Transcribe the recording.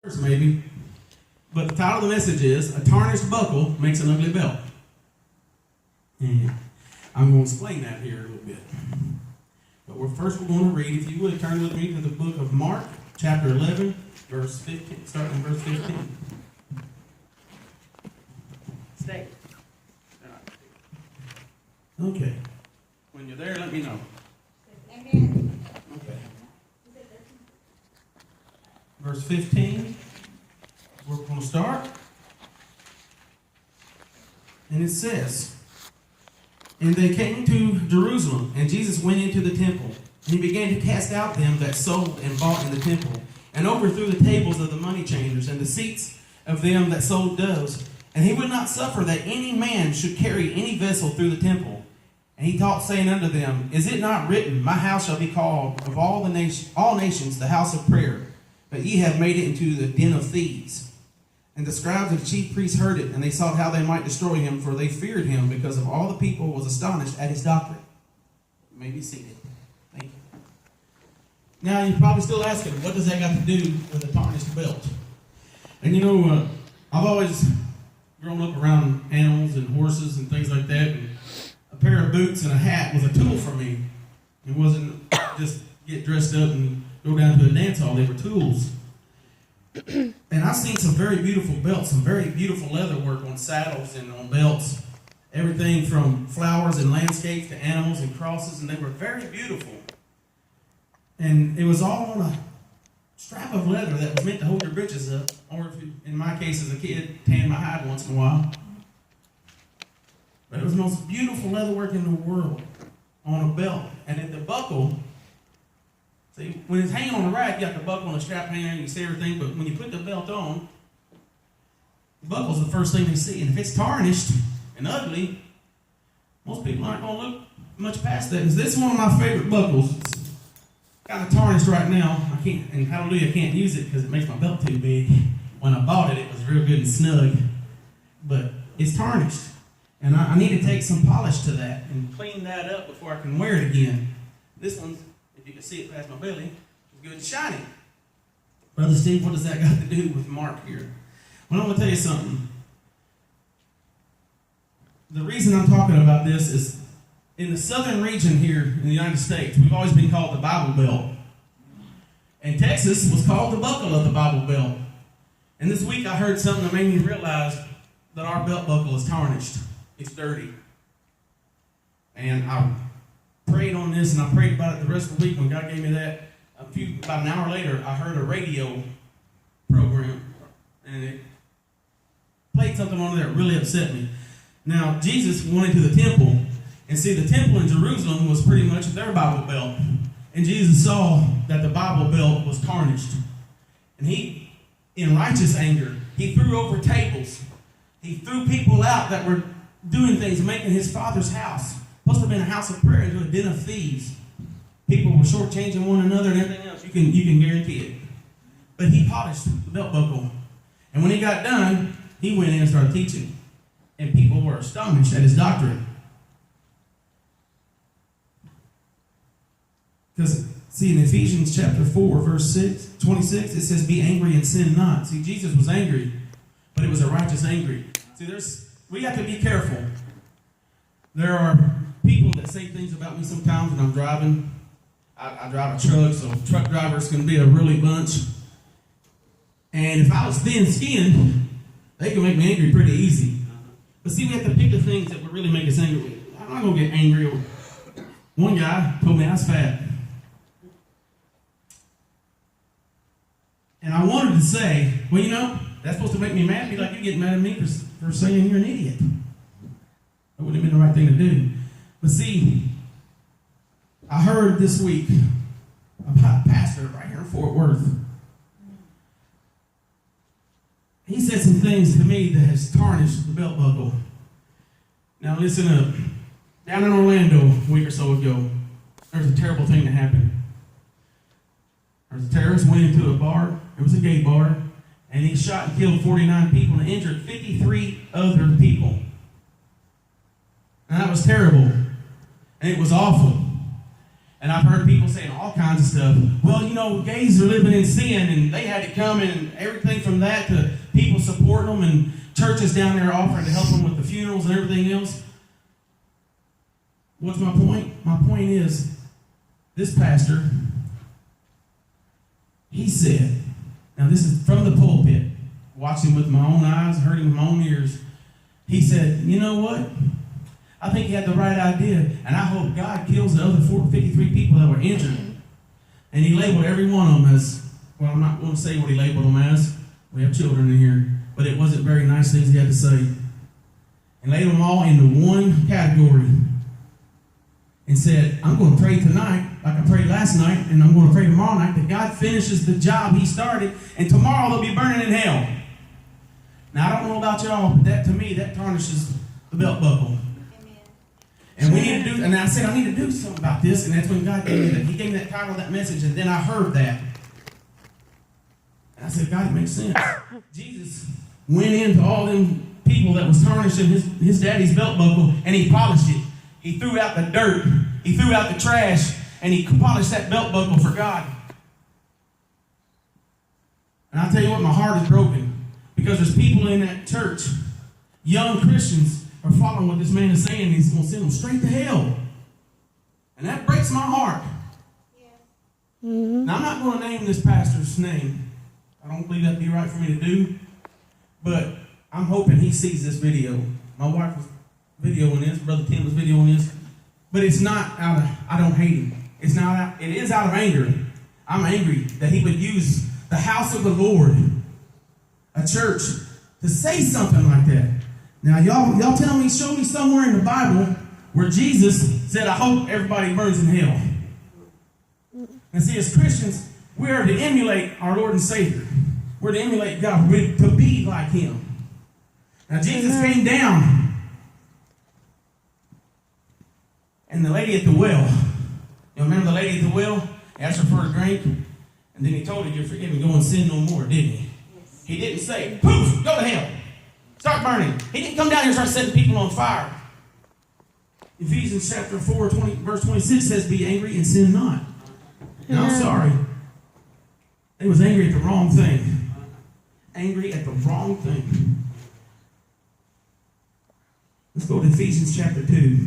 maybe. But the title of the message is, A Tarnished Buckle Makes an Ugly Belt. And I'm going to explain that here a little bit. But first we're going to read, if you would, turn with me to the book of Mark, chapter 11, verse 15, starting in verse 15. Stay. Okay. When you're there, let me know. Amen. Okay. Verse 15. We're going to start. And it says, And they came to Jerusalem, and Jesus went into the temple, and he began to cast out them that sold and bought in the temple, and overthrew the tables of the money changers, and the seats of them that sold doves. And he would not suffer that any man should carry any vessel through the temple. And he taught, saying unto them, Is it not written, My house shall be called of all nations the house of prayer? But ye have made it into the den of thieves. And the scribes and the chief priests heard it, and they sought how they might destroy him, for they feared him, because of all the people was astonished at his doctrine. You may be seated. Thank you. Now, you're probably still asking, what does that got to do with a tarnished belt? And you know, I've always grown up around animals and horses and things like that, and a pair of boots and a hat was a tool for me. It wasn't just get dressed up and go down to a dance hall. They were tools. And I've seen some very beautiful belts, some very beautiful leather work on saddles and on belts. Everything from flowers and landscapes to animals and crosses, and they were very beautiful. And it was all on a strap of leather that was meant to hold your britches up, or if you, in my case as a kid, tan my hide once in a while. But it was the most beautiful leather work in the world on a belt. And at the buckle, see, when it's hanging on the rack, you got the buckle and the strap hanging there, you can see everything, but when you put the belt on, the buckle's the first thing they see. And if it's tarnished and ugly, most people aren't going to look much past that. This is one of my favorite buckles. It's kind of tarnished right now. I can't, and hallelujah, I can't use it because it makes my belt too big. When I bought it, it was real good and snug, but it's tarnished. And I need to take some polish to that and clean that up before I can wear it again. This one's, if you can see it past my belly, is good and shiny. Brother Steve, what does that got to do with Mark here? Well, I'm going to tell you something. The reason I'm talking about this is in the southern region here in the United States, we've always been called the Bible Belt. And Texas was called the buckle of the Bible Belt. And this week I heard something that made me realize that our belt buckle is tarnished. It's dirty. And I prayed on this, and I prayed about it the rest of the week when God gave me that. About an hour later, I heard a radio program, and it played something on there that really upset me. Now, Jesus went into the temple, and see, the temple in Jerusalem was pretty much their Bible belt. And Jesus saw that the Bible belt was tarnished. And he, in righteous anger, he threw over tables. He threw people out that were doing things, making his Father's house, supposed to have been a house of prayer, into a den of thieves. People were shortchanging one another and everything else. You can guarantee it. But he polished the belt buckle. And when he got done, he went in and started teaching. And people were astonished at his doctrine. Because, see, in Ephesians chapter 4, verse 26, it says, Be angry and sin not. See, Jesus was angry, but it was a righteous angry. See, we have to be careful. There are people that say things about me sometimes when I'm driving. I drive a truck, so truck drivers can be a really bunch. And if I was thin-skinned, they can make me angry pretty easy. But see, we have to pick the things that would really make us angry. I'm not going to get angry. One guy told me I was fat. And I wanted to say, well, you know, that's supposed to make me mad. Be like, you get mad at me for saying you're an idiot. That wouldn't have been the right thing to do. But see, I heard this week about a pastor right here in Fort Worth. He said some things to me that has tarnished the belt buckle. Now listen up. Down in Orlando a week or so ago, there was a terrible thing that happened. There was a terrorist went into a bar. It was a gay bar. And he shot and killed 49 people and injured 53 other people. And that was terrible. And it was awful. And I've heard people saying all kinds of stuff. Well, you know, gays are living in sin, and they had to come and everything from that to people supporting them and churches down there offering to help them with the funerals and everything else. What's my point? My point is, this pastor, he said, now this is from the pulpit, watched him with my own eyes, heard him with my own ears. He said, you know what? I think he had the right idea, and I hope God kills the other 453 people that were injured. And he labeled every one of them as, well, I'm not going to say what he labeled them as. We have children in here. But it wasn't very nice things he had to say. And laid them all into one category. And said, I'm going to pray tonight, like I prayed last night, and I'm going to pray tomorrow night, that God finishes the job he started, and tomorrow they'll be burning in hell. Now, I don't know about y'all, but that, to me, that tarnishes the belt buckle. And we need to do, and I said, I need to do something about this, and that's when God gave me that. He gave me that title, that message, and then I heard that. And I said, God, it makes sense. Jesus went into all them people that was tarnishing his daddy's belt buckle, and he polished it. He threw out the dirt. He threw out the trash, and he polished that belt buckle for God. And I'll tell you what, my heart is broken, because there's people in that church, young Christians, are following what this man is saying, and he's going to send them straight to hell. And that breaks my heart. Yeah. Now, I'm not going to name this pastor's name. I don't believe that'd be right for me to do. But I'm hoping he sees this video. My wife was videoing this. Brother Tim was videoing this. But it's not out of, I don't hate him. It's not out, it is out of anger. I'm angry that he would use the house of the Lord, a church, to say something like that. Now, y'all tell me, show me somewhere in the Bible where Jesus said, I hope everybody burns in hell. And see, as Christians, we are to emulate our Lord and Savior. We're to emulate God. We're to be like him. Now, Jesus came down, and the lady at the well, you remember the lady at the well? He asked her for a drink, and then he told her, you're forgiven, go and sin no more, didn't he? Yes. He didn't say, poof, go to hell. Start burning. He didn't come down here and start setting people on fire. Ephesians chapter 4, verse 26 says, be angry and sin not. Now, I'm sorry. They was angry at the wrong thing. Angry at the wrong thing. Let's go to Ephesians chapter 2.